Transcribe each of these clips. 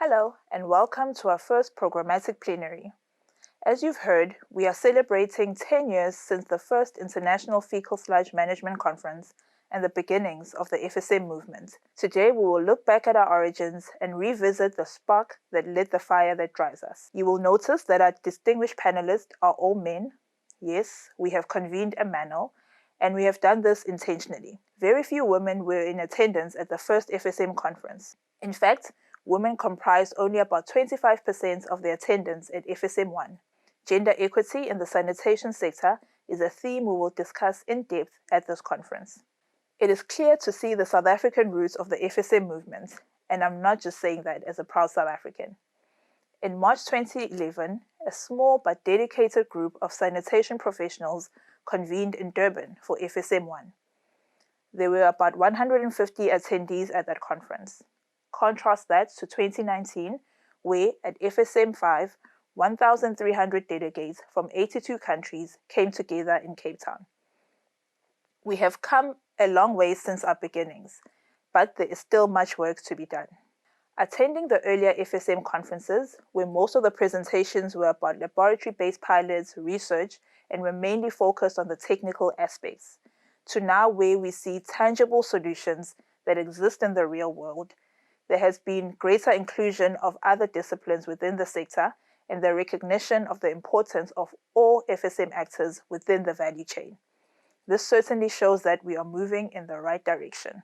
Hello and welcome to our first programmatic plenary. As you've heard, we are celebrating 10 years since the first International Fecal Sludge Management Conference and the beginnings of the FSM movement. Today we will look back at our origins and revisit the spark that lit the fire that drives us. You will notice that our distinguished panelists are all men. Yes, we have convened a panel, and we have done this intentionally. Very few women were in attendance at the first FSM conference. In fact, women comprise only about 25% of the attendance at FSM1. Gender equity in the sanitation sector is a theme we will discuss in depth at this conference. It is clear to see the South African roots of the FSM movement, and I'm not just saying that as a proud South African. In March 2011, a small but dedicated group of sanitation professionals convened in Durban for FSM1. There were about 150 attendees at that conference. Contrast that to 2019, where at FSM5, 1,300 delegates from 82 countries came together in Cape Town. We have come a long way since our beginnings, but there is still much work to be done. Attending the earlier FSM conferences, where most of the presentations were about laboratory-based pilots, research, and were mainly focused on the technical aspects, to now where we see tangible solutions that exist in the real world, there has been greater inclusion of other disciplines within the sector and the recognition of the importance of all FSM actors within the value chain. This certainly shows that we are moving in the right direction.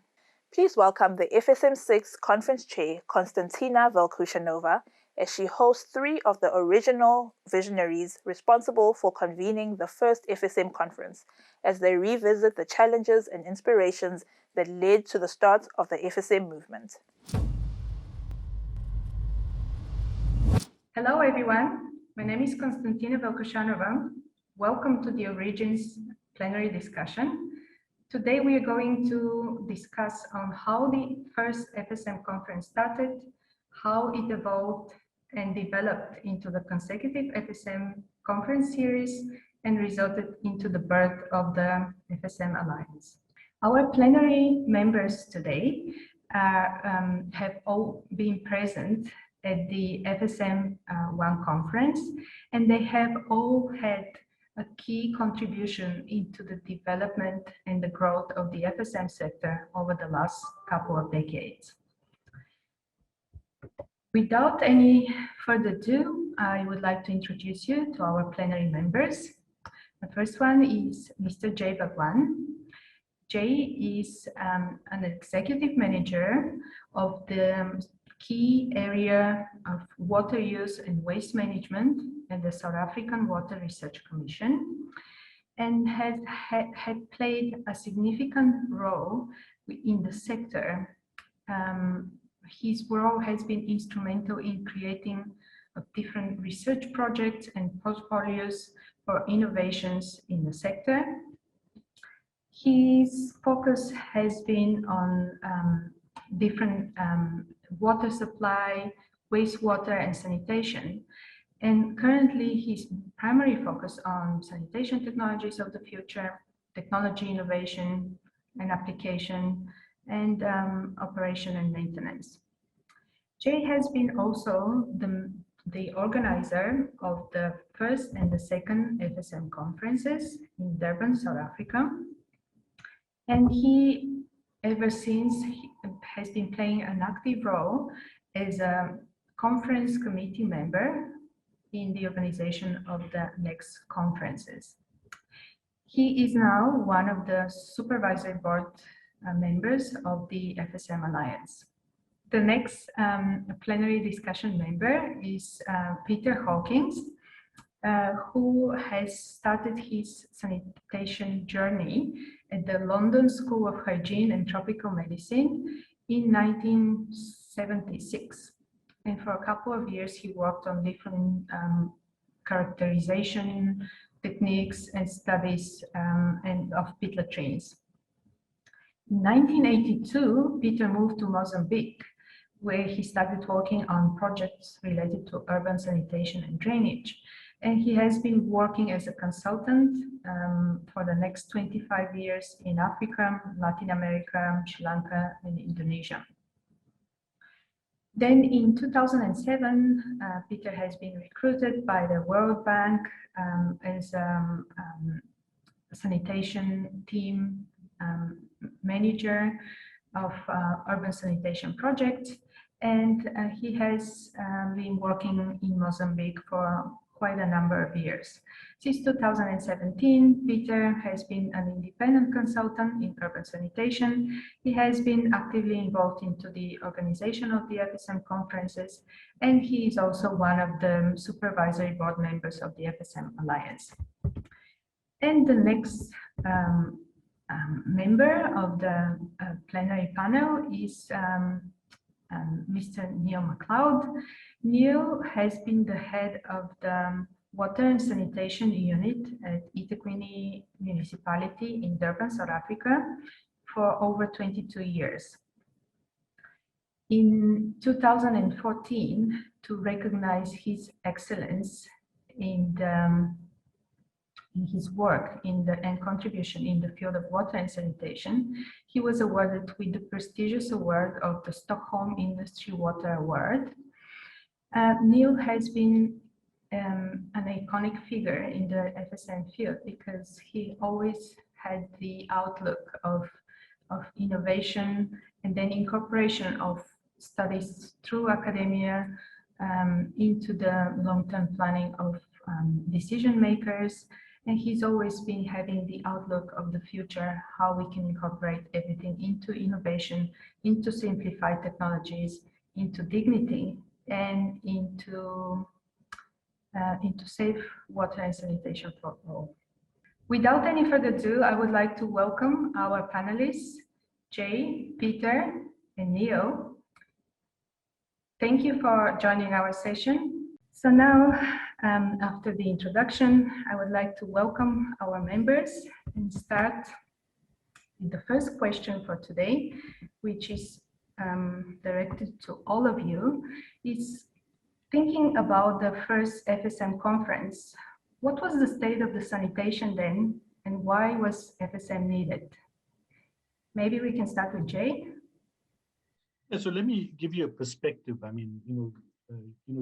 Please welcome the FSM6 Conference Chair, Konstantina Velkushanova, as she hosts three of the original visionaries responsible for convening the first FSM conference, as they revisit the challenges and inspirations that led to the start of the FSM movement. Hello everyone, my name is Konstantina Velkushanova. Welcome to the Origins plenary discussion. Today we are going to discuss on how the first FSM conference started, how it evolved and developed into the consecutive FSM conference series and resulted into the birth of the FSM Alliance. Our plenary members today have all been present at the FSM1 conference, and they have all had a key contribution into the development and the growth of the FSM sector over the last couple of decades. Without any further ado, I would like to introduce you to our plenary members. The first one is Mr. J Baguan. Jay is an executive manager of the key area of water use and waste management at the South African Water Research Commission, and had played a significant role in the sector. His role has been instrumental in creating different research projects and portfolios for innovations in the sector. His focus has been on different water supply, wastewater, and sanitation. And currently, his primary focus on sanitation technologies of the future, technology innovation and application, and operation and maintenance. Jay has been also the organizer of the first and the second FSM conferences in Durban, South Africa. And he, ever since, has been playing an active role as a conference committee member in the organization of the next conferences. He is now one of the supervisory board members of the FSM Alliance. The next plenary discussion member is Peter Hawkins, who has started his sanitation journey at the London School of Hygiene and Tropical Medicine in 1976. And for a couple of years, he worked on different characterization techniques and studies and of pit latrines. In 1982, Peter moved to Mozambique, where he started working on projects related to urban sanitation and drainage. And he has been working as a consultant for the next 25 years in Africa, Latin America, Sri Lanka, and Indonesia. Then in 2007, Peter has been recruited by the World Bank as sanitation team manager of urban sanitation projects, and he has been working in Mozambique for quite a number of years. Since 2017, Peter has been an independent consultant in urban sanitation. He has been actively involved into the organization of the FSM conferences, and he is also one of the supervisory board members of the FSM Alliance. And the next member of the plenary panel is Mr. Neil Mccloud. Neil has been the head of the Water and Sanitation Unit at eThekwini Municipality in Durban, South Africa, for over 22 years. In 2014, to recognize his excellence in his work and contribution in the field of water and sanitation, he was awarded with the prestigious award of the Stockholm Industry Water Award. Neil has been an iconic figure in the FSM field because he always had the outlook of innovation and then incorporation of studies through academia into the long-term planning of decision makers. And he's always been having the outlook of the future, how we can incorporate everything into innovation, into simplified technologies, into dignity, and into safe water and sanitation for all. Without any further ado, I would like to welcome our panelists, Jay, Peter, and Neil. Thank you for joining our session. So now, after the introduction, I would like to welcome our members and start with the first question for today, which is directed to all of you. Is thinking about the first FSM conference, what was the state of the sanitation then, and why was FSM needed? Maybe we can start with Jay. Yeah, so let me give you a perspective. I mean,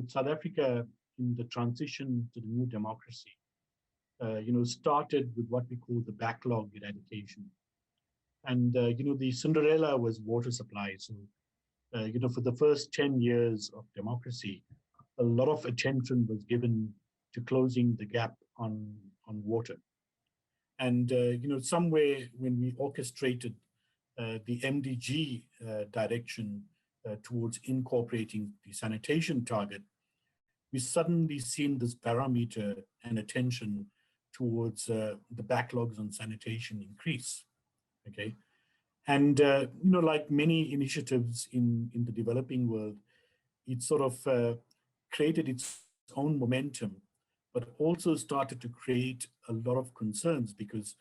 South Africa in the transition to the new democracy, started with what we call the backlog eradication. And, the Cinderella was water supply. So, for the first 10 years of democracy, a lot of attention was given to closing the gap on water. And, somewhere when we orchestrated the MDG direction towards incorporating the sanitation target, we suddenly seen this barometer and attention towards the backlogs on sanitation increase, okay? And, like many initiatives in the developing world, it sort of created its own momentum, but also started to create a lot of concerns because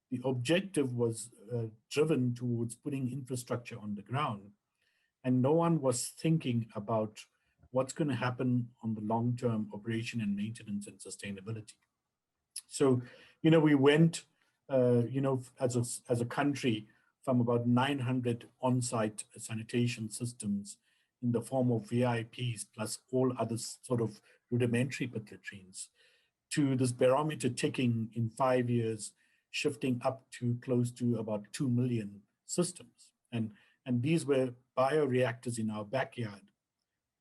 the objective was driven towards putting infrastructure on the ground, and no one was thinking about what's going to happen on the long-term operation and maintenance and sustainability. So, we went, as a country from about 900 on-site sanitation systems in the form of VIPs plus all other sort of rudimentary pit latrines to this barometer ticking in 5 years, shifting up to close to about 2 million systems. And these were bioreactors in our backyard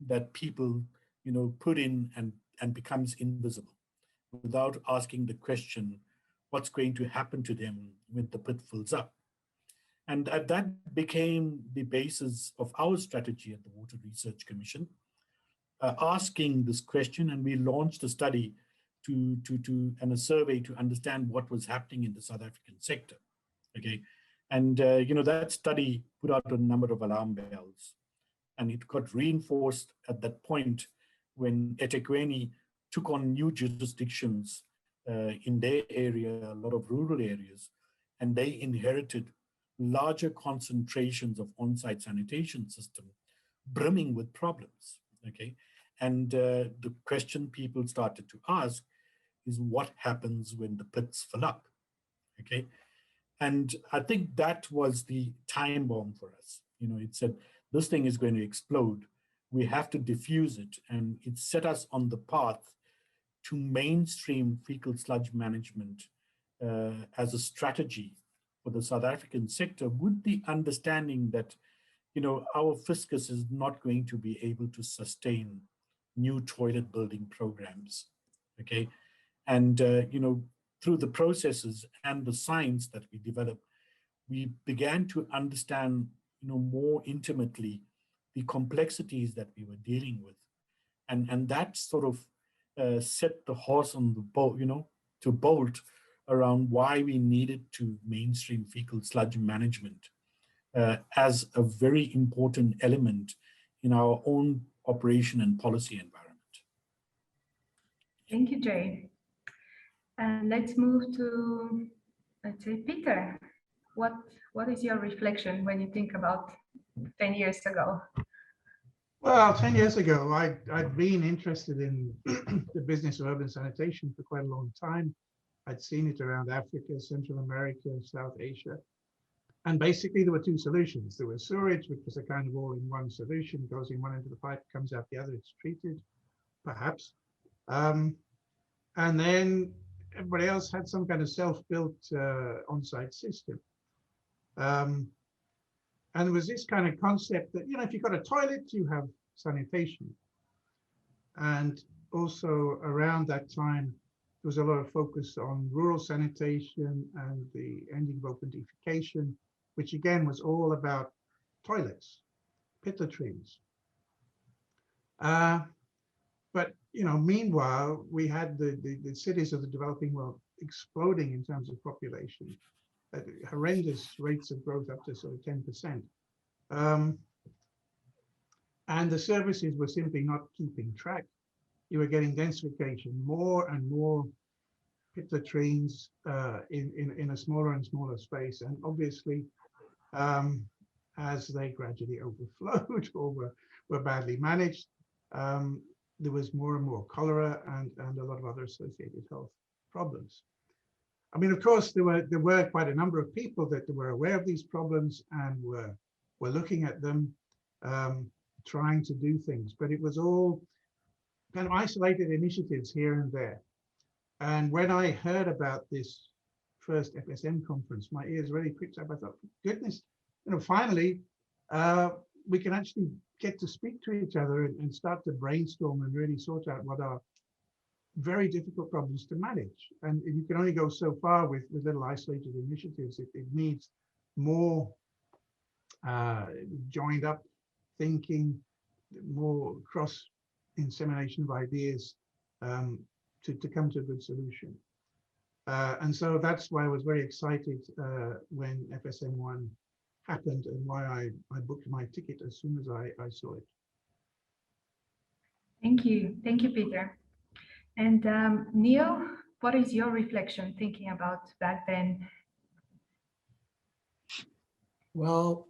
that people, put in and becomes invisible without asking the question, what's going to happen to them when the pit fills up? And that became the basis of our strategy at the Water Research Commission, asking this question, and we launched a study and a survey to understand what was happening in the South African sector, okay? And, that study put out a number of alarm bells, and it got reinforced at that point when eThekwini took on new jurisdictions in their area, a lot of rural areas, and they inherited larger concentrations of on-site sanitation system brimming with problems, okay? And the question people started to ask is what happens when the pits fill up, okay? And I think that was the time bomb for us. It said, this thing is going to explode we have to diffuse it, and it set us on the path to mainstream fecal sludge management as a strategy for the South African sector, with the understanding that, our fiscus is not going to be able to sustain new toilet building programs. Okay. And, through the processes and the science that we developed, we began to understand, more intimately the complexities that we were dealing with. And that sort of set the horse on the bolt, to bolt around why we needed to mainstream fecal sludge management as a very important element in our own operation and policy environment. Thank you, Jay. And let's move to, let's say, Peter. What is your reflection when you think about 10 years ago? Well, 10 years ago, I'd been interested in the business of urban sanitation for quite a long time. I'd seen it around Africa, Central America, South Asia. And basically, there were two solutions. There was sewage, which was a kind of all-in-one solution, goes in one end of the pipe, comes out the other, it's treated, perhaps. And then everybody else had some kind of self-built on-site system. And there was this kind of concept that, if you've got a toilet, you have sanitation. And also around that time, there was a lot of focus on rural sanitation and the ending of open defecation, which again was all about toilets, pit latrines. But meanwhile, we had the cities of the developing world exploding in terms of population, at horrendous rates of growth up to sort of 10%. And the services were simply not keeping track. You were getting densification, more and more pit latrines in a smaller and smaller space. And obviously, as they gradually overflowed or were badly managed, there was more and more cholera and a lot of other associated health problems. I mean, of course, there were quite a number of people that were aware of these problems and were looking at them, trying to do things, but it was all kind of isolated initiatives here and there. And when I heard about this first FSM conference, my ears really pricked up. I thought, goodness, finally, we can actually get to speak to each other and start to brainstorm and really sort out what are very difficult problems to manage. And you can only go so far with little isolated initiatives. It needs more joined up thinking, more cross insemination of ideas to come to a good solution. And so that's why I was very excited when FSM1 happened and why I booked my ticket as soon as I saw it. Thank you, Peter. And Neil, what is your reflection thinking about back then? Well,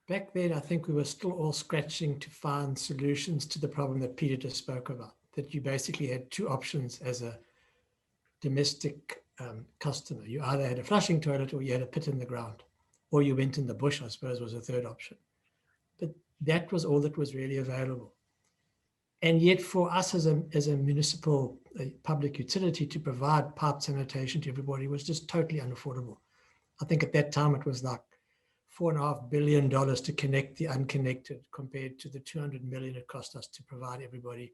back then, I think we were still all scratching to find solutions to the problem that Peter just spoke about, that you basically had two options as a domestic customer. You either had a flushing toilet or you had a pit in the ground, or you went in the bush, I suppose, was a third option. But that was all that was really available. And yet for us as a municipal public utility to provide pipe sanitation to everybody was just totally unaffordable. I think at that time it was like $4.5 billion to connect the unconnected compared to the 200 million it cost us to provide everybody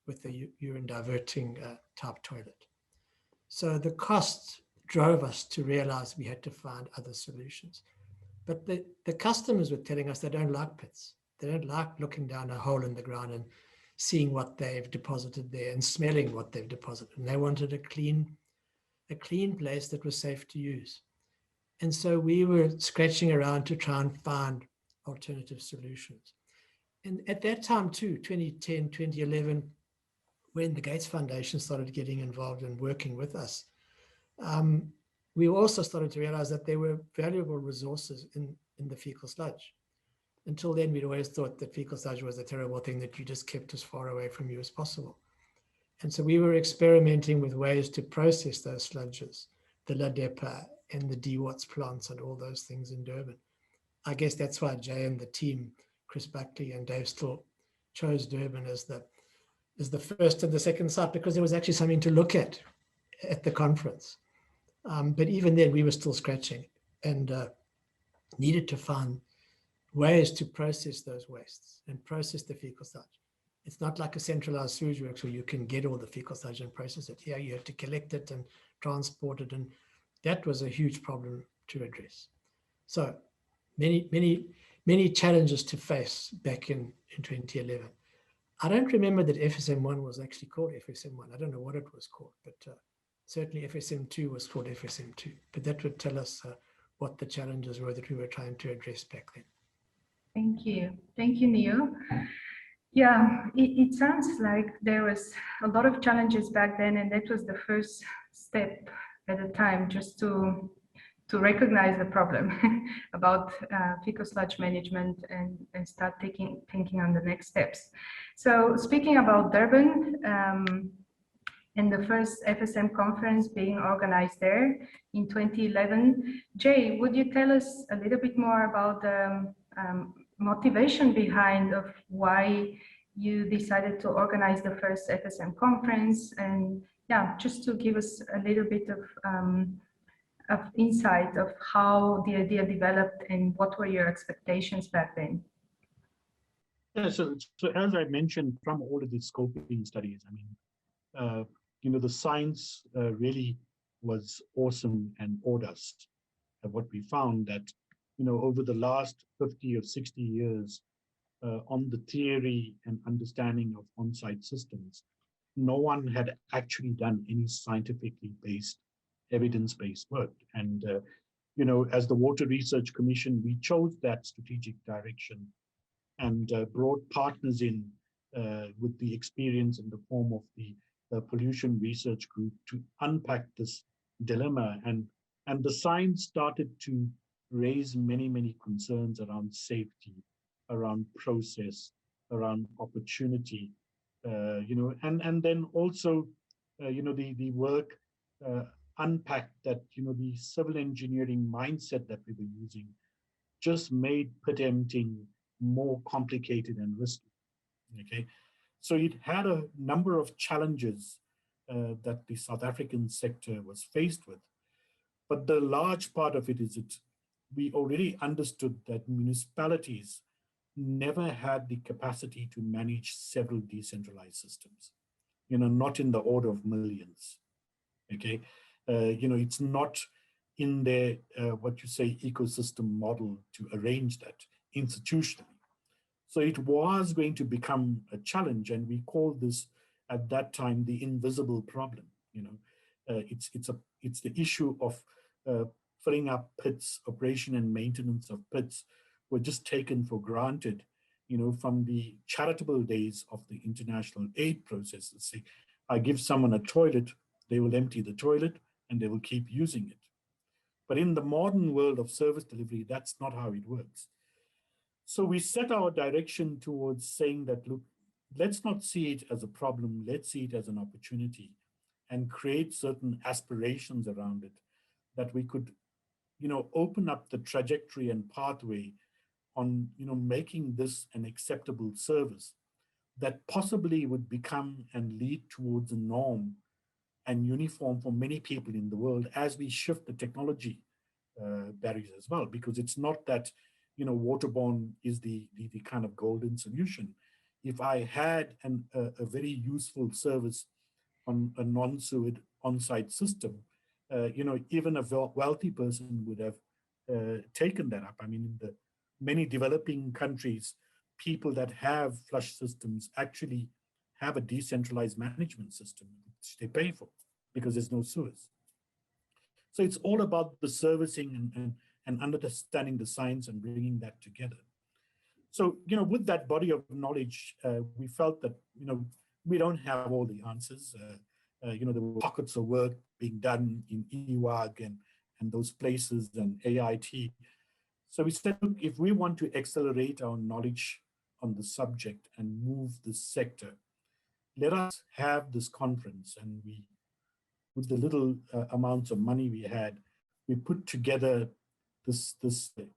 with a urine diverting type toilet. So the cost drove us to realize we had to find other solutions. But the customers were telling us they don't like pits. They don't like looking down a hole in the ground and seeing what they've deposited there and smelling what they've deposited. And they wanted a clean place that was safe to use. And so we were scratching around to try and find alternative solutions. And at that time too, 2010, 2011, when the Gates Foundation started getting involved and working with us, we also started to realize that there were valuable resources in the fecal sludge. Until then, we'd always thought that fecal sludge was a terrible thing that you just kept as far away from you as possible. And so we were experimenting with ways to process those sludges, the LADEPA and the DWATS plants and all those things in Durban. I guess that's why Jay and the team, Chris Buckley and Dave Still, chose Durban as the first and the second site because there was actually something to look at the conference. But even then, we were still scratching and needed to find ways to process those wastes and process the fecal sludge. It's not like a centralized sewage works where you can get all the fecal sludge and process it. Here you had to collect it and transport it, and that was a huge problem to address. So many challenges to face back in 2011. I don't remember that FSM1 was actually called FSM1. I don't know what it was called, but certainly FSM2 was called FSM2. But that would tell us what the challenges were that we were trying to address back then. Thank you. Thank you, Neil. Yeah, it sounds like there was a lot of challenges back then, and that was the first step at the time, just to recognize the problem about fecal sludge management and start thinking on the next steps. So speaking about Durban, and the first FSM conference being organized there in 2011, Jay, would you tell us a little bit more about the motivation behind of why you decided to organize the first FSM conference, and yeah, just to give us a little bit of insight of how the idea developed and what were your expectations back then? Yeah, so as I mentioned, from all of these scoping studies, I mean, the science really was awesome and awed us at what we found that, over the last 50 or 60 years, on the theory and understanding of on-site systems, no one had actually done any scientifically based, evidence-based work. And, as the Water Research Commission, we chose that strategic direction and brought partners in with the experience in the form of the pollution research group to unpack this dilemma. And the science started to raise many concerns around safety, around process, around opportunity, and then also, the work unpacked that, the civil engineering mindset that we were using just made pit emptying more complicated and risky, okay? So it had a number of challenges that the South African sector was faced with. But the large part of it is that we already understood that municipalities never had the capacity to manage several decentralized systems, not in the order of millions, okay? It's not in their, ecosystem model to arrange that institutionally. So it was going to become a challenge, and we called this at that time the invisible problem. It's the issue of filling up pits. Operation and maintenance of pits were just taken for granted, from the charitable days of the international aid process. Let's say, I give someone a toilet, they will empty the toilet and they will keep using it. But in the modern world of service delivery, that's not how it works. So we set our direction towards saying that, look, let's not see it as a problem, let's see it as an opportunity and create certain aspirations around it that we could, open up the trajectory and pathway on, making this an acceptable service that possibly would become and lead towards a norm and uniform for many people in the world as we shift the technology barriers as well, because it's not that, waterborne is the kind of golden solution. If I had a very useful service on a non-sewage on-site system, even a wealthy person would have taken that up. I mean, in the many developing countries, people that have flush systems actually have a decentralized management system which they pay for because there's no sewers. So it's all about the servicing and understanding the science and bringing that together. So, with that body of knowledge, we felt that, we don't have all the answers. There were pockets of work being done in EWAG and those places and AIT. So we said, look, if we want to accelerate our knowledge on the subject and move this sector, let us have this conference. And we, with the little amounts of money we had, we put together this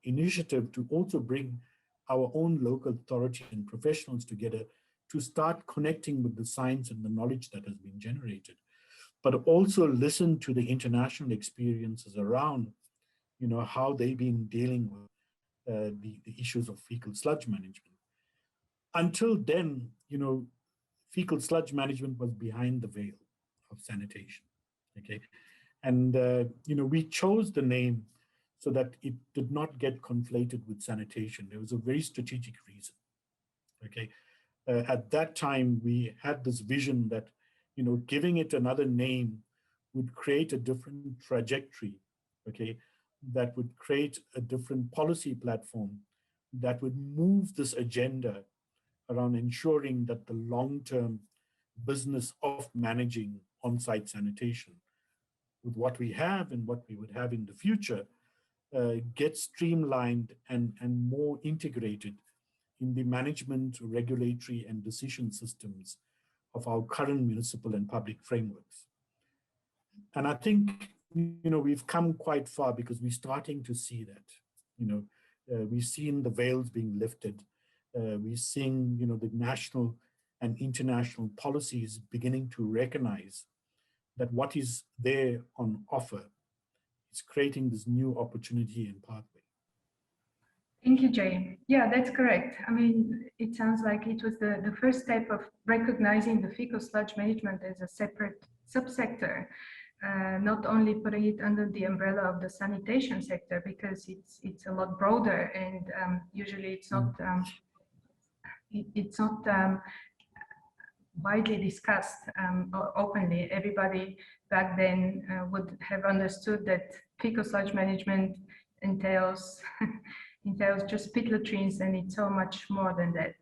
initiative to also bring our own local authority and professionals together to start connecting with the science and the knowledge that has been generated, but also listen to the international experiences around, how they've been dealing with the issues of fecal sludge management. Until then, fecal sludge management was behind the veil of sanitation, okay? And, we chose the name so that it did not get conflated with sanitation. There was a very strategic reason, okay? At that time, we had this vision that, giving it another name would create a different trajectory, okay? That would create a different policy platform that would move this agenda around ensuring that the long-term business of managing on-site sanitation with what we have and what we would have in the future gets streamlined and more integrated in the management, regulatory, and decision systems of our current municipal and public frameworks. And I think, we've come quite far because we're starting to see that, we've seen the veils being lifted. We're seeing, the national and international policies beginning to recognize that what is there on offer is creating this new opportunity and pathway. Thank you, Jay. Yeah, that's correct. I mean, it sounds like it was the first step of recognizing the fecal sludge management as a separate subsector, not only putting it under the umbrella of the sanitation sector, because it's a lot broader, and usually it's not widely discussed openly. Everybody back then would have understood that fecal sludge management entails just pit latrines, and it's so much more than that.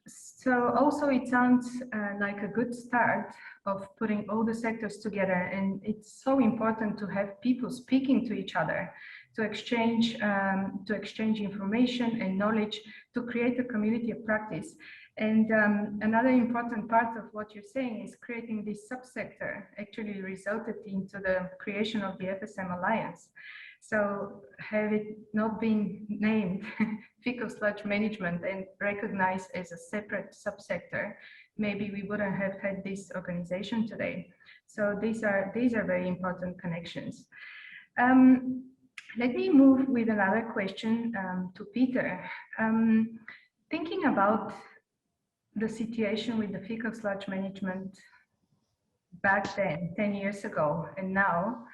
So also it sounds like a good start of putting all the sectors together, and it's so important to have people speaking to each other, to exchange information and knowledge, to create a community of practice. And another important part of what you're saying is creating this subsector actually resulted into the creation of the FSM Alliance. So have it not been named fecal sludge management and recognized as a separate subsector, maybe we wouldn't have had this organization today. So these are very important connections. Let me move with another question to Peter. Thinking about the situation with the fecal sludge management back then, 10 years ago, and now,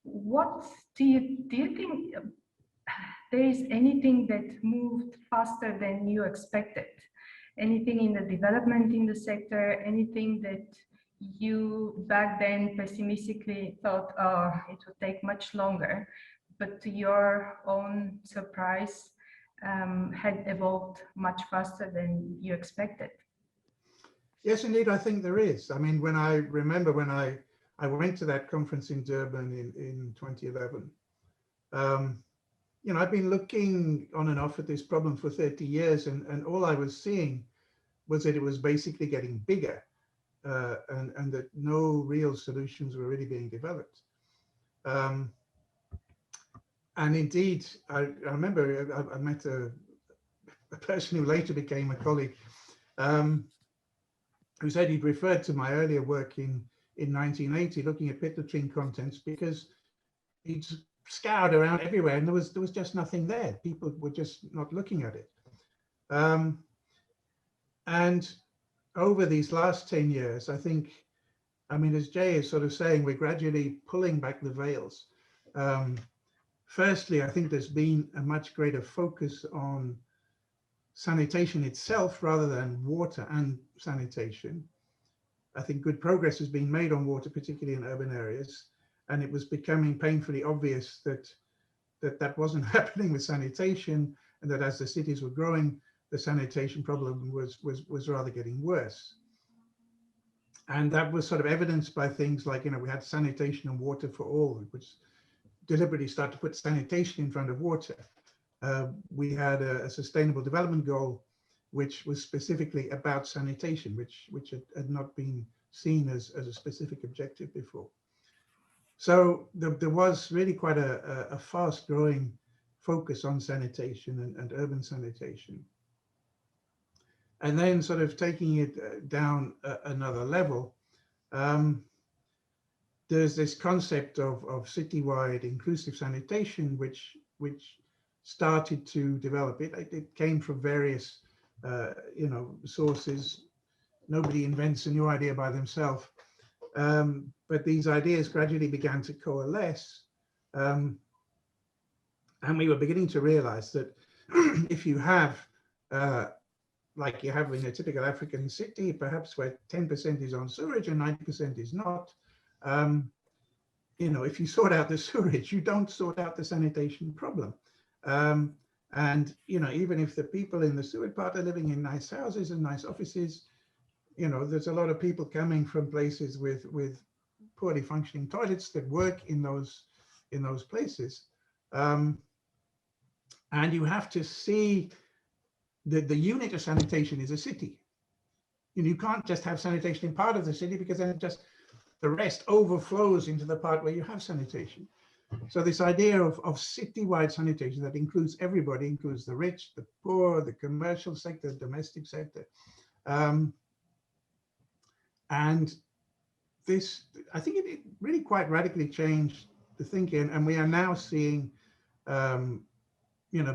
what do you think there is anything that moved faster than you expected? Anything in the development in the sector, anything that you back then pessimistically thought, oh, it would take much longer, but to your own surprise, had evolved much faster than you expected? Yes, indeed, I think there is. I mean, when I went to that conference in Durban in 2011, I've been looking on and off at this problem for 30 years, and all I was seeing was that it was basically getting bigger, and that no real solutions were really being developed. And indeed, I remember I met a person who later became a colleague, who said he'd referred to my earlier work in 1980, looking at pit latrine contents, because he'd scoured around everywhere and there was just nothing there. People were just not looking at it. And over these last 10 years, I think, I mean, as Jay is sort of saying, we're gradually pulling back the veils. Firstly, I think there's been a much greater focus on sanitation itself rather than water and sanitation. I think good progress has been made on water, particularly in urban areas, and it was becoming painfully obvious that that wasn't happening with sanitation, and that as the cities were growing, the sanitation problem was rather getting worse. And that was sort of evidenced by things like, we had sanitation and water for all, which deliberately started to put sanitation in front of water. We had a sustainable development goal, which was specifically about sanitation, which had not been seen as a specific objective before. So there was really quite a fast growing focus on sanitation and urban sanitation. And then sort of taking it down another level, there's this concept of citywide inclusive sanitation, which started to develop. It came from various sources. Nobody invents a new idea by themselves. But these ideas gradually began to coalesce. And we were beginning to realize that if you have, like you have in a typical African city, perhaps where 10% is on sewage and 90% is not, if you sort out the sewage, you don't sort out the sanitation problem. And, even if the people in the sewage part are living in nice houses and nice offices, there's a lot of people coming from places with poorly functioning toilets that work in those places. And you have to see that the unit of sanitation is a city. You can't just have sanitation in part of the city, because then just the rest overflows into the part where you have sanitation. So this idea of citywide sanitation that includes everybody, includes the rich, the poor, the commercial sector, the domestic sector. And this, I think it really quite radically changed the thinking. And we are now seeing,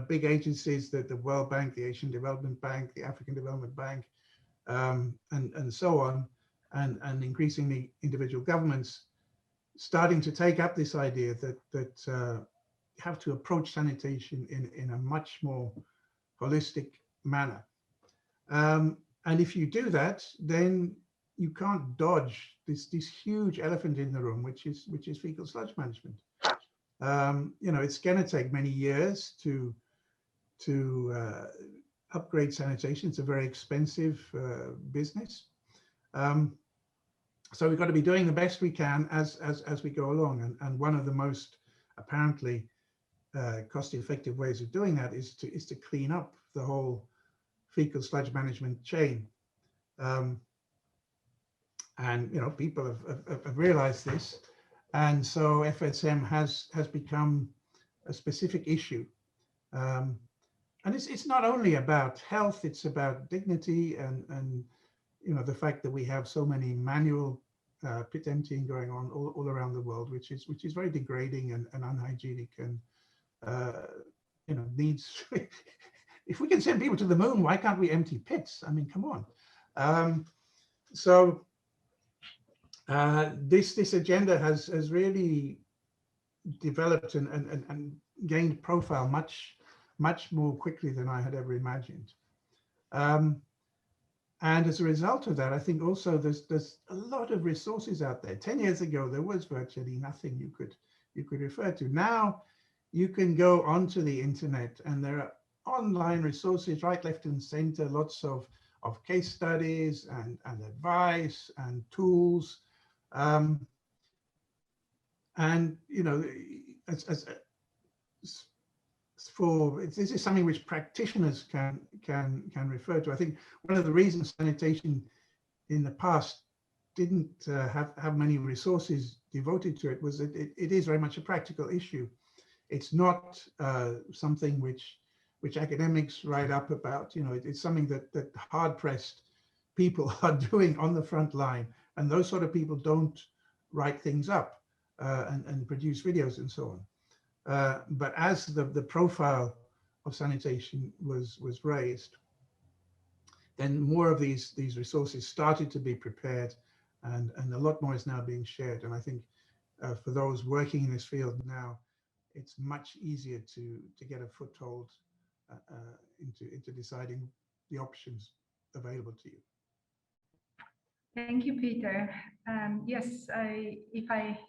big agencies, the World Bank, the Asian Development Bank, the African Development Bank, and so on, and increasingly individual governments starting to take up this idea that you have to approach sanitation in a much more holistic manner. And if you do that, then you can't dodge this huge elephant in the room, which is fecal sludge management. It's going to take many years to upgrade sanitation. It's a very expensive business. So we've got to be doing the best we can as we go along. And one of the most apparently cost-effective ways of doing that is to clean up the whole fecal sludge management chain. And people have realized this, and so FSM has become a specific issue. And it's not only about health; it's about dignity and the fact that we have so many manual pit emptying going on all around the world, which is very degrading and unhygienic, and needs. If we can send people to the moon, why can't we empty pits? I mean, come on. So this agenda has really developed and gained profile much more quickly than I had ever imagined. And as a result of that, I think also there's a lot of resources out there. 10 years ago, there was virtually nothing you could refer to. Now you can go onto the internet and there are online resources right, left, and center, lots of case studies and advice and tools. And this is something which practitioners can refer to. I think one of the reasons sanitation in the past didn't have many resources devoted to it was that it is very much a practical issue. It's not something which academics write up about. It's something that hard-pressed people are doing on the front line, and those sort of people don't write things up and produce videos and so on. But as the profile of sanitation was raised, then more of these resources started to be prepared, and a lot more is now being shared. And I think for those working in this field now, it's much easier to get a foothold into deciding the options available to you. Thank you, Peter. Yes, if I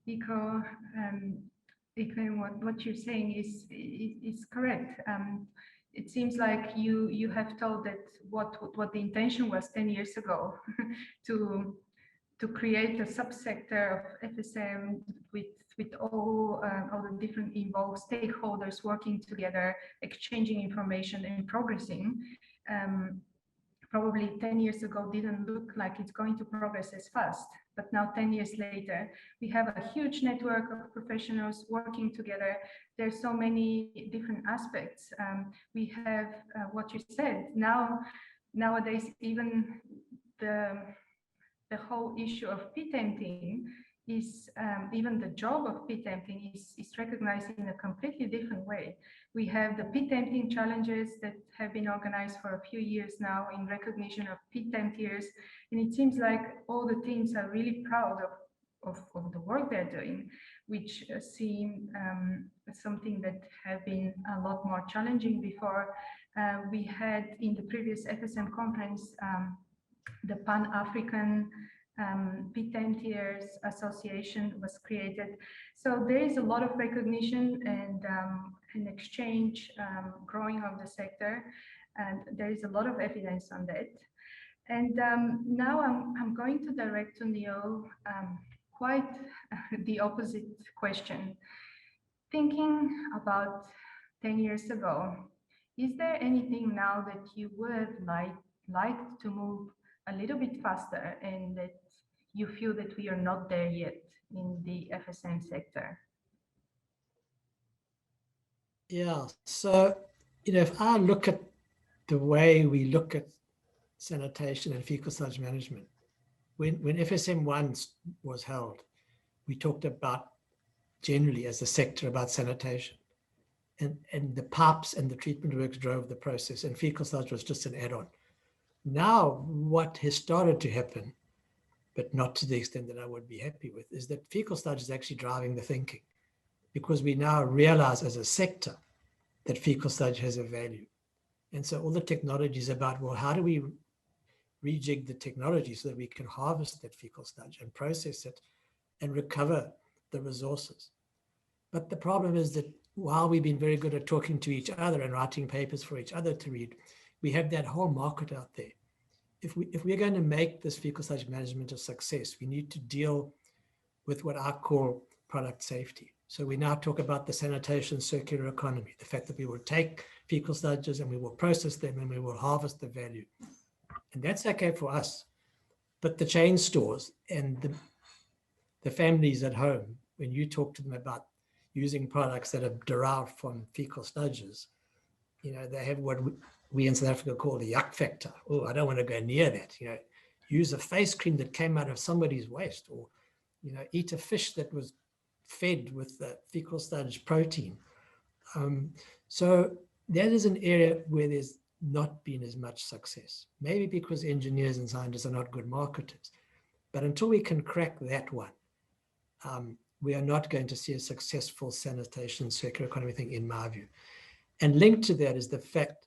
echo what you're saying is correct. It seems like you have told that what the intention was 10 years ago to create a subsector of FSM with all the different involved stakeholders working together, exchanging information and progressing. Probably 10 years ago didn't look like it's going to progress as fast, but now 10 years later, we have a huge network of professionals working together. There's so many different aspects. We have what you said. Now nowadays, even the whole issue of pit emptying is, even the job of pit emptying is recognized in a completely different way. We have the pit emptying challenges that have been organized for a few years now in recognition of pit emptiers, and it seems like all the teams are really proud of the work they're doing, which seem something that have been a lot more challenging before. We had in the previous FSM conference the Pan-African Pit Emptiers Association was created. So there is a lot of recognition and an exchange growing of the sector, and there is a lot of evidence on that. And now I'm going to direct to Neil quite the opposite question. Thinking about 10 years ago, is there anything now that you would like to move a little bit faster and that you feel that we are not there yet in the FSM sector? Yeah, so, if I look at the way we look at sanitation and fecal sludge management, when FSM1 was held, we talked about generally as a sector about sanitation, and the pipes and the treatment works drove the process, and fecal sludge was just an add-on. Now, what has started to happen, but not to the extent that I would be happy with, is that fecal sludge is actually driving the thinking, because we now realize as a sector that fecal sludge has a value. And so all the technology is about, well, how do we rejig the technology so that we can harvest that fecal sludge and process it and recover the resources? But the problem is that while we've been very good at talking to each other and writing papers for each other to read, we have that whole market out there. If we're going to make this fecal sludge management a success, we need to deal with what I call product safety. So we now talk about the sanitation circular economy, the fact that we will take fecal sludges and we will process them and we will harvest the value. And that's okay for us. But the chain stores and the families at home, when you talk to them about using products that are derived from fecal sludges, they have what we in South Africa call the yuck factor. Oh, I don't want to go near that. Use a face cream that came out of somebody's waste, or, eat a fish that was fed with the fecal sludge protein. So that is an area where there's not been as much success, maybe because engineers and scientists are not good marketers. But until we can crack that one, we are not going to see a successful sanitation circular economy thing, in my view. And linked to that is the fact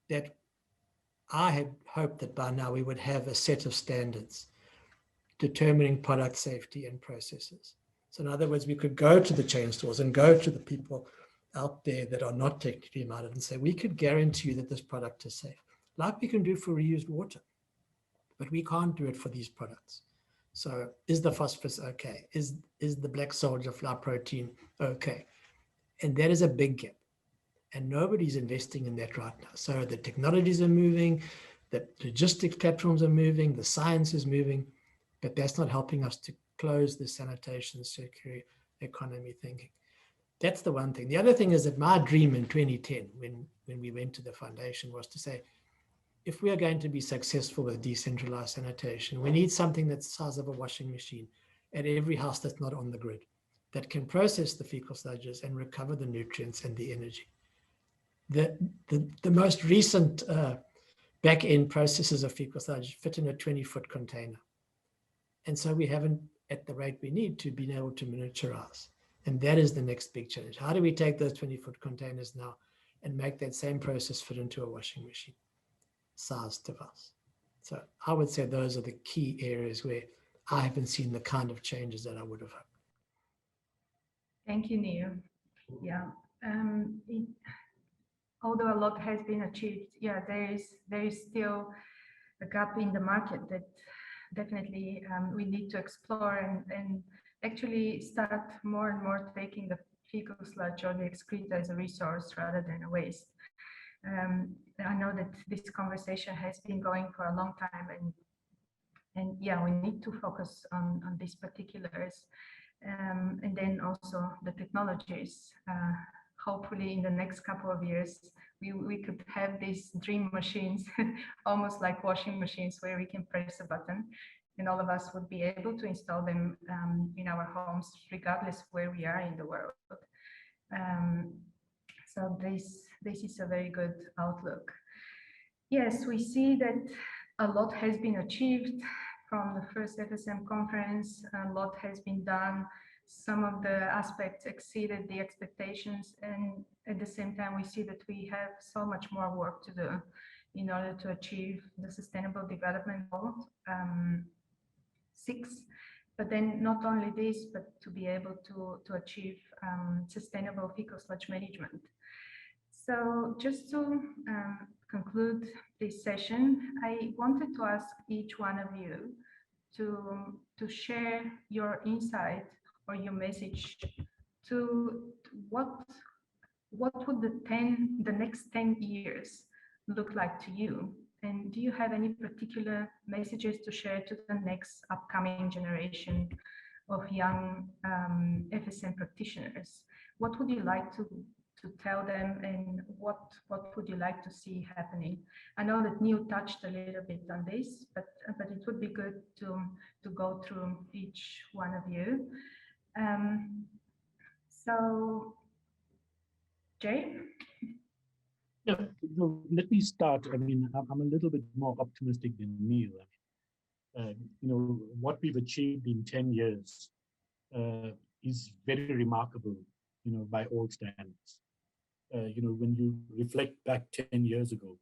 that I had hoped that by now we would have a set of standards determining product safety and processes. So in other words, we could go to the chain stores and go to the people out there that are not technically minded and say, we could guarantee you that this product is safe, like we can do for reused water, but we can't do it for these products. So is the phosphorus okay? Is the black soldier fly protein okay? And that is a big gap. And nobody's investing in that right now. So the technologies are moving, the logistics platforms are moving, the science is moving, but that's not helping us to close the sanitation circular economy thinking. That's the one thing. The other thing is that my dream in 2010, when we went to the foundation, was to say, if we are going to be successful with decentralized sanitation, we need something that's the size of a washing machine at every house that's not on the grid, that can process the fecal sludges and recover the nutrients and the energy. The most recent back-end processes of fecal sludge fit in a 20-foot container. And so we haven't, at the rate we need to, been able to miniaturize. And that is the next big challenge. How do we take those 20-foot containers now and make that same process fit into a washing machine size device? So I would say those are the key areas where I haven't seen the kind of changes that I would have hoped. Thank you, Neil. Yeah. Although a lot has been achieved, yeah, there is still a gap in the market that definitely we need to explore and actually start more and more taking the fecal sludge or the excreta as a resource rather than a waste. I know that this conversation has been going for a long time, and yeah, we need to focus on these particulars, and then also the technologies. Hopefully in the next couple of years, we could have these dream machines, almost like washing machines, where we can press a button and all of us would be able to install them in our homes, regardless where we are in the world. So this is a very good outlook. Yes, we see that a lot has been achieved from the first FSM conference. A lot has been done. Some of the aspects exceeded the expectations, and at the same time, we see that we have so much more work to do in order to achieve the Sustainable Development Goal 6. But then not only this, but to be able to achieve sustainable fecal sludge management. So just to conclude this session, I wanted to ask each one of you to share your insight or your message to what would the next 10 years look like to you? And do you have any particular messages to share to the next upcoming generation of young FSM practitioners? What would you like to tell them, and what would you like to see happening? I know that Neil touched a little bit on this, but it would be good to go through each one of you. So, Jay? Yeah, let me start. I mean, I'm a little bit more optimistic than Neil. What we've achieved in 10 years is very remarkable, by all standards. When you reflect back 10 years ago,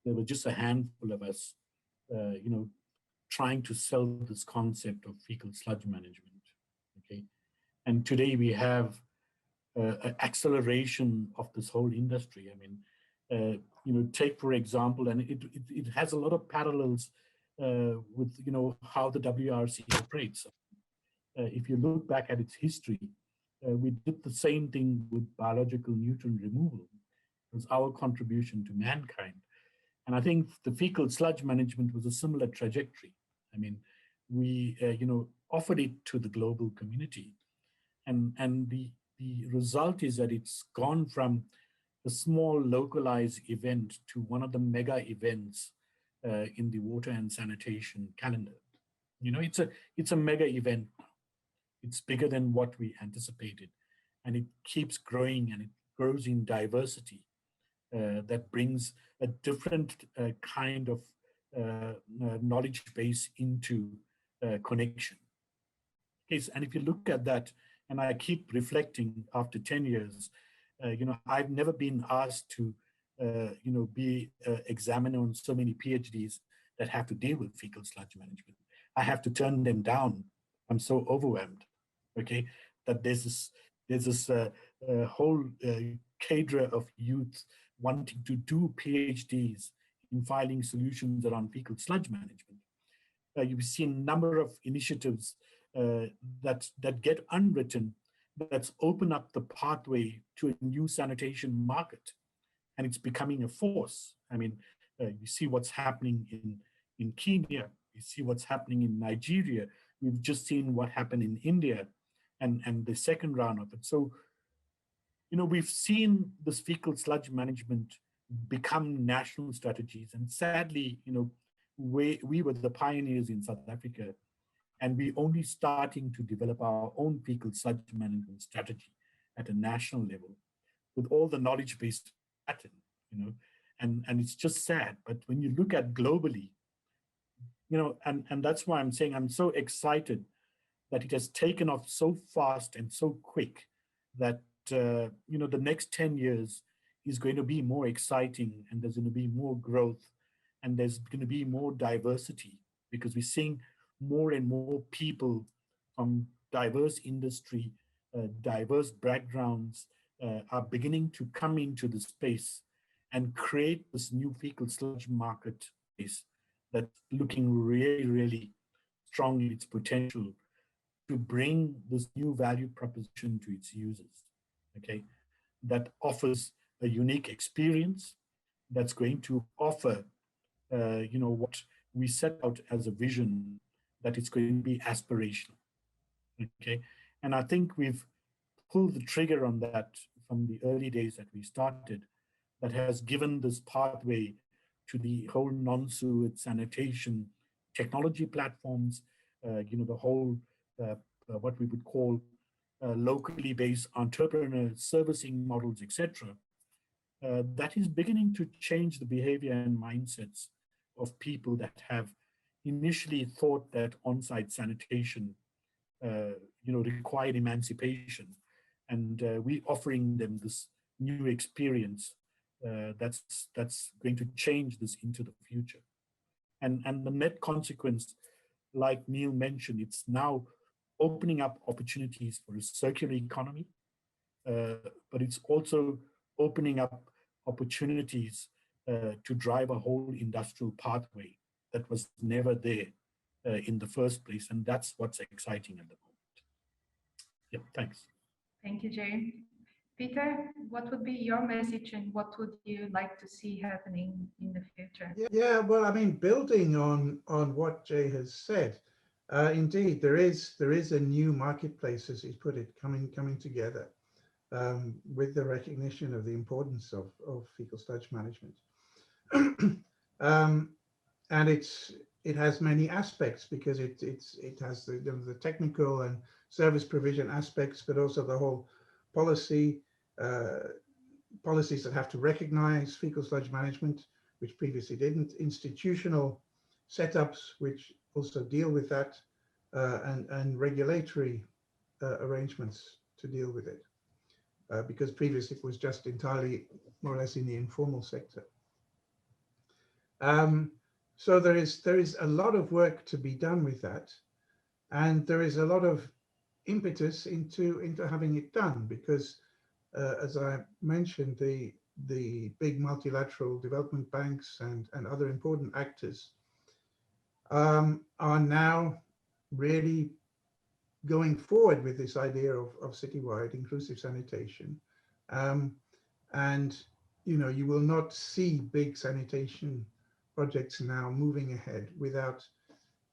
there were just a handful of us, trying to sell this concept of fecal sludge management, okay? And today we have an acceleration of this whole industry. I mean, take for example, and it has a lot of parallels with, how the WRC operates. If you look back at its history, we did the same thing with biological nutrient removal. It was our contribution to mankind. And I think the fecal sludge management was a similar trajectory. I mean, we, offered it to the global community. And the result is that it's gone from a small localized event to one of the mega events in the water and sanitation calendar. It's a mega event. It's bigger than what we anticipated, and it keeps growing, and it grows in diversity that brings a different kind of knowledge base into connection. Okay, and if you look at that, and I keep reflecting after 10 years, I've never been asked to, be examiner on so many PhDs that have to deal with fecal sludge management. I have to turn them down. I'm so overwhelmed. Okay, that there's this whole cadre of youth wanting to do PhDs in finding solutions around fecal sludge management. You've seen a number of initiatives that get unwritten, that's open up the pathway to a new sanitation market, and it's becoming a force. I mean, you see what's happening in Kenya, you see what's happening in Nigeria. We've just seen what happened in India, and the second round of it. So, we've seen this fecal sludge management become national strategies. And sadly, we were the pioneers in South Africa, and we're only starting to develop our own fecal sludge management strategy at a national level with all the knowledge-based pattern, and it's just sad. But when you look at globally, and that's why I'm saying I'm so excited that it has taken off so fast and so quick that, the next 10 years is going to be more exciting, and there's going to be more growth, and there's going to be more diversity, because we're seeing more and more people from diverse industry, diverse backgrounds are beginning to come into the space and create this new fecal sludge marketplace that's looking really, really strong in its potential to bring this new value proposition to its users, okay? That offers a unique experience, that's going to offer, what we set out as a vision, that it's going to be aspirational, okay? And I think we've pulled the trigger on that from the early days that we started. that has given this pathway to the whole non-sewage sanitation technology platforms, the whole, what we would call locally based entrepreneur servicing models, etc. That is beginning to change the behavior and mindsets of people that have initially thought that on-site sanitation, required emancipation, and we offering them this new experience that's going to change this into the future. And the net consequence, like Neil mentioned, it's now opening up opportunities for a circular economy, but it's also opening up opportunities to drive a whole industrial pathway that was never there in the first place. And that's what's exciting at the moment. Yeah, thanks. Thank you, Jay. Peter, what would be your message and what would you like to see happening in the future? Yeah, well, I mean, building on what Jay has said, indeed, there is a new marketplace, as he's put it, coming together with the recognition of the importance of fecal sludge management. And it has many aspects because it has the technical and service provision aspects, but also the whole policies that have to recognize fecal sludge management, which previously didn't, institutional setups which also deal with that, and regulatory arrangements to deal with it, because previously it was just entirely more or less in the informal sector. So there is a lot of work to be done with that, and there is a lot of impetus into having it done, because as I mentioned, the big multilateral development banks and other important actors are now really going forward with this idea of citywide inclusive sanitation. And you will not see big sanitation projects now moving ahead without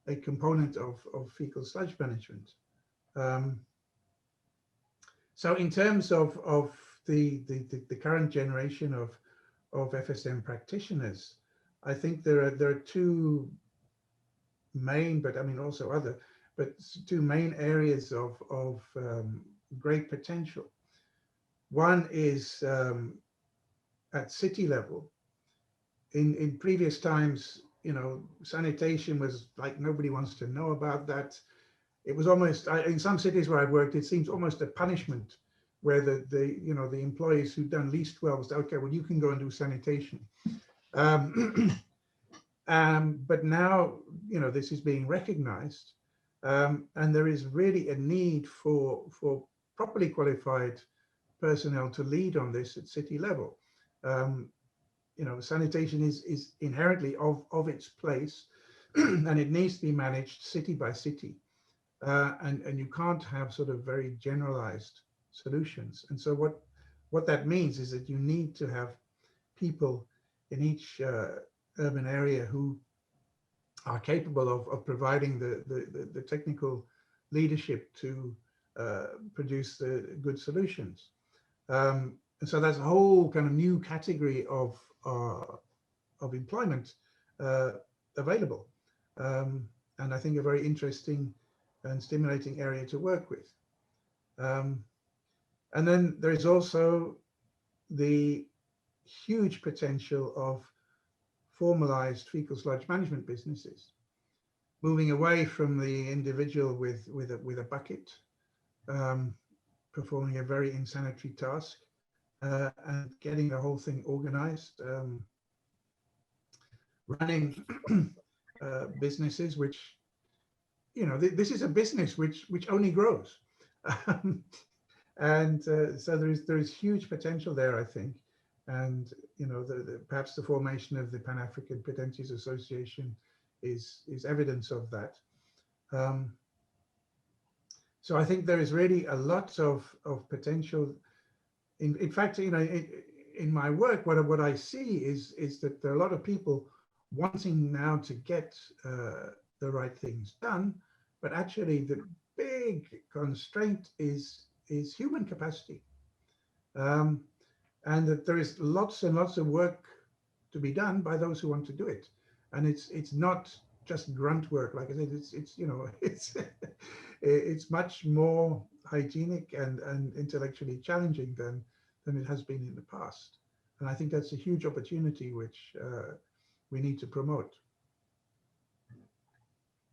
a component of fecal sludge management. So in terms of the current generation of FSM practitioners, I think there are two main, but I mean also other, but two main areas of great potential. One is at city level. In previous times, sanitation was like, nobody wants to know about that. It was almost, in some cities where I've worked, it seems almost a punishment, where the employees who've done least well was, okay, well, you can go and do sanitation. But now, this is being recognized, and there is really a need for properly qualified personnel to lead on this at city level. Sanitation is inherently of its place, and it needs to be managed city by city. And you can't have sort of very generalized solutions. And so what that means is that you need to have people in each urban area who are capable of providing the technical leadership to produce the good solutions. And so that's a whole kind of new category of employment available. And I think a very interesting and stimulating area to work with. And then there is also the huge potential of formalized fecal sludge management businesses, moving away from the individual with a bucket, performing a very insanitary task, and getting the whole thing organized, running businesses which, this is a business which only grows. And so there is huge potential there, I think. And, perhaps the formation of the Pan-African Potentials Association is evidence of that. So I think there is really a lot of potential. In fact, in my work, what I see is that there are a lot of people wanting now to get the right things done, but actually the big constraint is human capacity. and that there is lots and lots of work to be done by those who want to do it. And it's not just grunt work, like I said, it's you know, it's much more hygienic and intellectually challenging than it has been in the past. And I think that's a huge opportunity which we need to promote.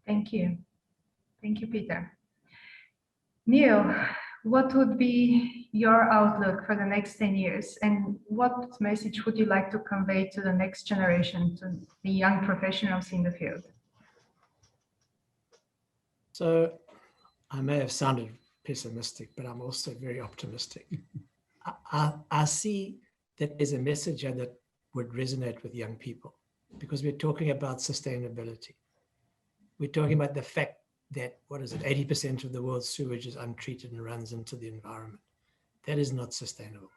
Thank you. Thank you, Peter. Neil, what would be your outlook for the next 10 years? And what message would you like to convey to the next generation, to the young professionals in the field? So I may have sounded pessimistic, but I'm also very optimistic. I see that there's a message here that would resonate with young people, because we're talking about sustainability. We're talking about the fact that, 80% of the world's sewage is untreated and runs into the environment. That is not sustainable.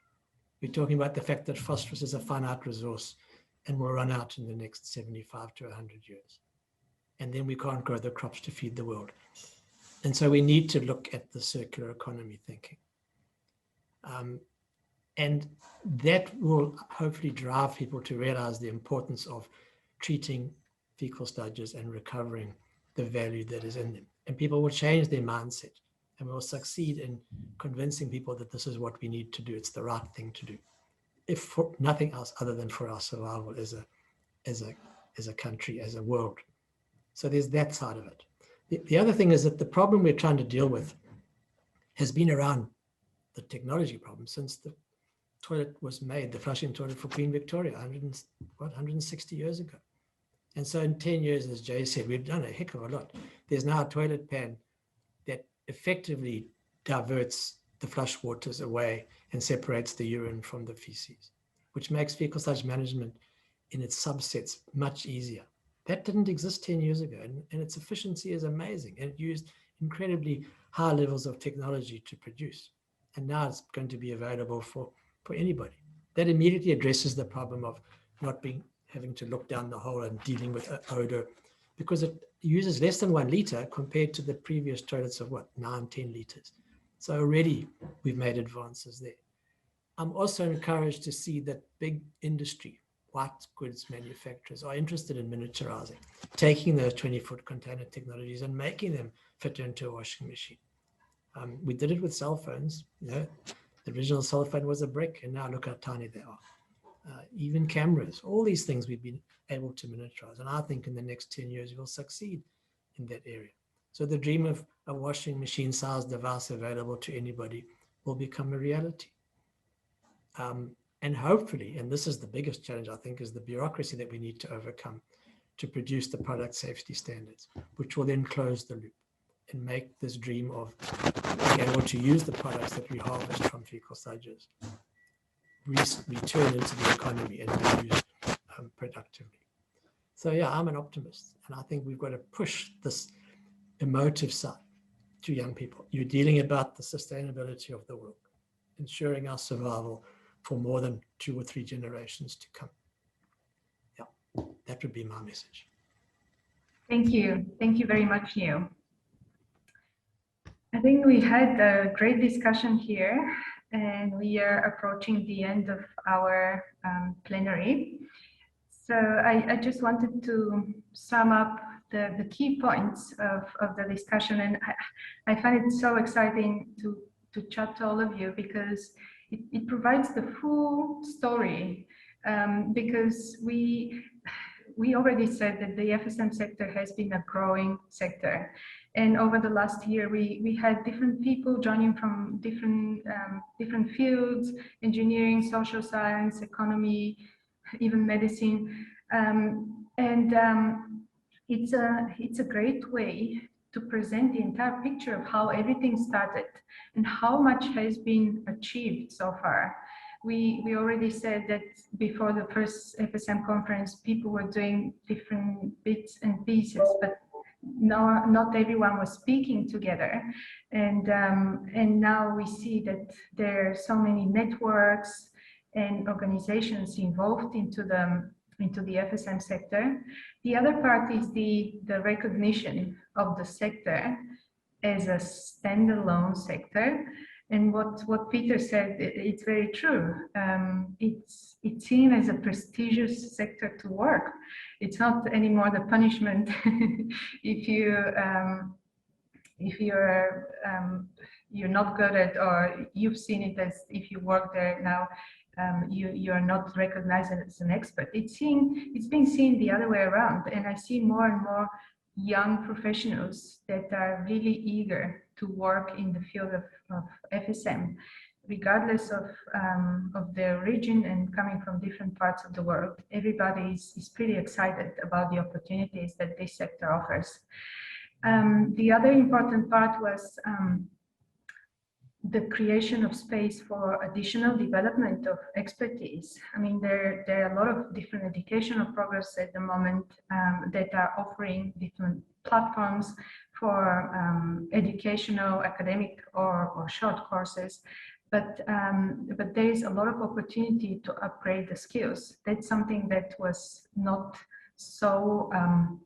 We're talking about the fact that phosphorus is a finite resource and will run out in the next 75 to 100 years. And then we can't grow the crops to feed the world. And so we need to look at the circular economy thinking. And that will hopefully drive people to realize the importance of treating fecal sludges and recovering the value that is in them. And people will change their mindset, and we'll succeed in convincing people that this is what we need to do. It's the right thing to do, if for nothing else other than for our survival as a country, as a world. So there's that side of it. The other thing is that the problem we're trying to deal with has been around the technology problem since the toilet was made, the flushing toilet for Queen Victoria, 160 years ago. And so in 10 years, as Jay said, we've done a heck of a lot. There's now a toilet pan that effectively diverts the flush waters away and separates the urine from the feces, which makes fecal sludge management in its subsets much easier. That didn't exist 10 years ago, and its efficiency is amazing. And it used incredibly high levels of technology to produce. And now it's going to be available for anybody. That immediately addresses the problem of not having to look down the hole and dealing with odor, because it uses less than 1 liter compared to the previous toilets of 9, 10 liters. So already we've made advances there. I'm also encouraged to see that big industry, white goods manufacturers, are interested in miniaturizing, taking those 20-foot container technologies and making them fit into a washing machine. We did it with cell phones. You know, the original cell phone was a brick, and now look how tiny they are. Even cameras, all these things we've been able to miniaturize. And I think in the next 10 years, we'll succeed in that area. So the dream of a washing machine sized device available to anybody will become a reality. And hopefully, and this is the biggest challenge, I think, is the bureaucracy that we need to overcome to produce the product safety standards, which will then close the loop and make this dream of being able to use the products that we harvest from fecal sludges return into the economy and be used productively. So yeah, I'm an optimist, and I think we've got to push this emotive side to young people. You're dealing about the sustainability of the world, ensuring our survival for more than 2 or 3 generations to come. Yeah, that would be my message. Thank you. Thank you very much, Neil. I think we had a great discussion here, and we are approaching the end of our plenary. So I just wanted to sum up the key points of the discussion, and I find it so exciting to chat to all of you, because it provides the full story, because we already said that the FSM sector has been a growing sector. And over the last year, we had different people joining from different fields: engineering, social science, economy, even medicine. It's a great way to present the entire picture of how everything started and how much has been achieved so far. We already said that before the first FSM conference, people were doing different bits and pieces, but not everyone was speaking together. And now we see that there are so many networks and organizations involved into the FSM sector. The other part is the recognition of the sector as a standalone sector, And what Peter said, it's very true. It's seen as a prestigious sector to work. It's not anymore the punishment if you're not good at, or you've seen it as if you work there now, you are not recognized as an expert. It's being seen the other way around, and I see more and more young professionals that are really eager to work in the field of FSM, regardless of their origin and coming from different parts of the world. Everybody is pretty excited about the opportunities that this sector offers. The other important part was the creation of space for additional development of expertise. I mean, there are a lot of different educational programs at the moment that are offering different platforms for educational, academic, or short courses. But there is a lot of opportunity to upgrade the skills. That's something that was not so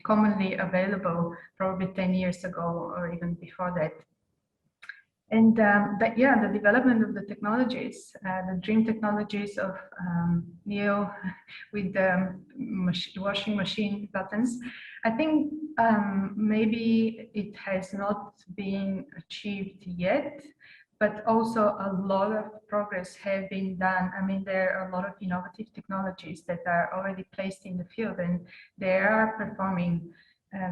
commonly available probably 10 years ago or even before that. And the development of the technologies, the dream technologies of Neil with the washing machine buttons, I think maybe it has not been achieved yet, but also a lot of progress have been done. I mean, there are a lot of innovative technologies that are already placed in the field, and they are performing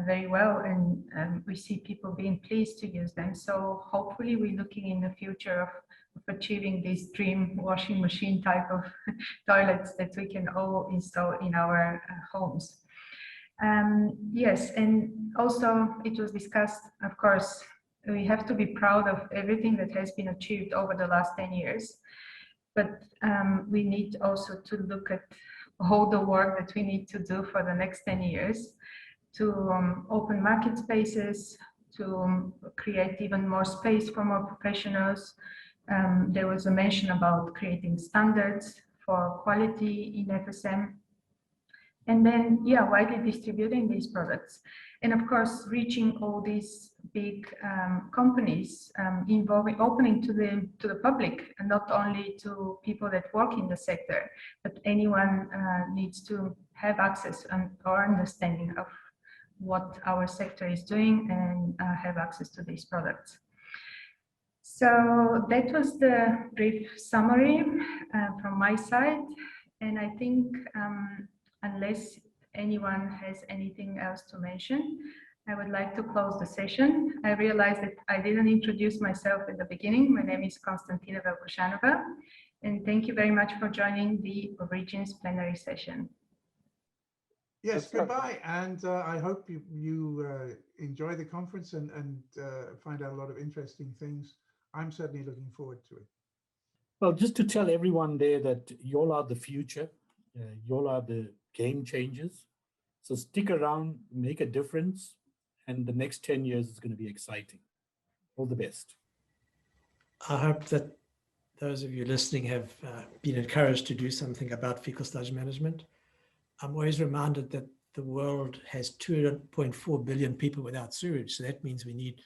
very well, and we see people being pleased to use them. So hopefully we're looking in the future of achieving this dream washing machine type of toilets that we can all install in our homes. Yes, and also it was discussed, of course, we have to be proud of everything that has been achieved over the last 10 years. But we need also to look at all the work that we need to do for the next 10 years to open market spaces, to create even more space for more professionals. There was a mention about creating standards for quality in FSM. And then, yeah, widely distributing these products. And of course, reaching all these big companies, opening to the public, and not only to people that work in the sector, but anyone needs to have access or understanding of what our sector is doing and have access to these products. So that was the brief summary from my side. And I think unless anyone has anything else to mention, I would like to close the session. I realized that I didn't introduce myself at the beginning. My name is Konstantina Velkoshanova, and thank you very much for joining the Origins plenary session. Yes, goodbye. And I hope you enjoy the conference and find out a lot of interesting things. I'm certainly looking forward to it. Well, just to tell everyone there that y'all are the future, y'all are the game changers. So stick around, make a difference, and the next 10 years is going to be exciting. All the best. I hope that those of you listening have been encouraged to do something about fecal sludge management. I'm always reminded that the world has 2.4 billion people without sewage. So that means we need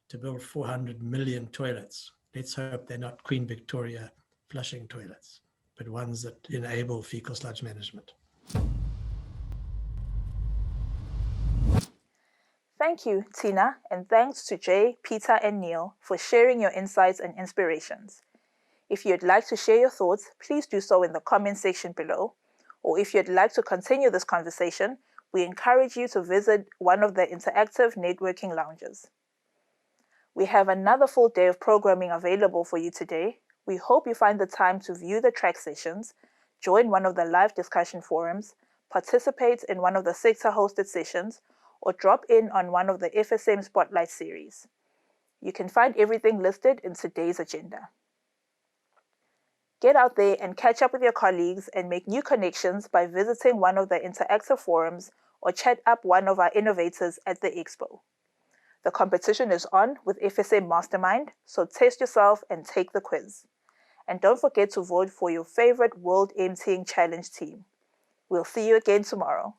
to build 400 million toilets. Let's hope they're not Queen Victoria flushing toilets, but ones that enable fecal sludge management. Thank you, Tina, and thanks to Jay, Peter, and Neil for sharing your insights and inspirations. If you'd like to share your thoughts, please do so in the comment section below. Or if you'd like to continue this conversation, we encourage you to visit one of the interactive networking lounges. We have another full day of programming available for you today. We hope you find the time to view the track sessions, join one of the live discussion forums, participate in one of the sector-hosted sessions, or drop in on one of the FSM Spotlight series. You can find everything listed in today's agenda. Get out there and catch up with your colleagues and make new connections by visiting one of the interactive forums or chat up one of our innovators at the expo. The competition is on with FSM Mastermind, so test yourself and take the quiz. And don't forget to vote for your favorite World Emptying Challenge team. We'll see you again tomorrow.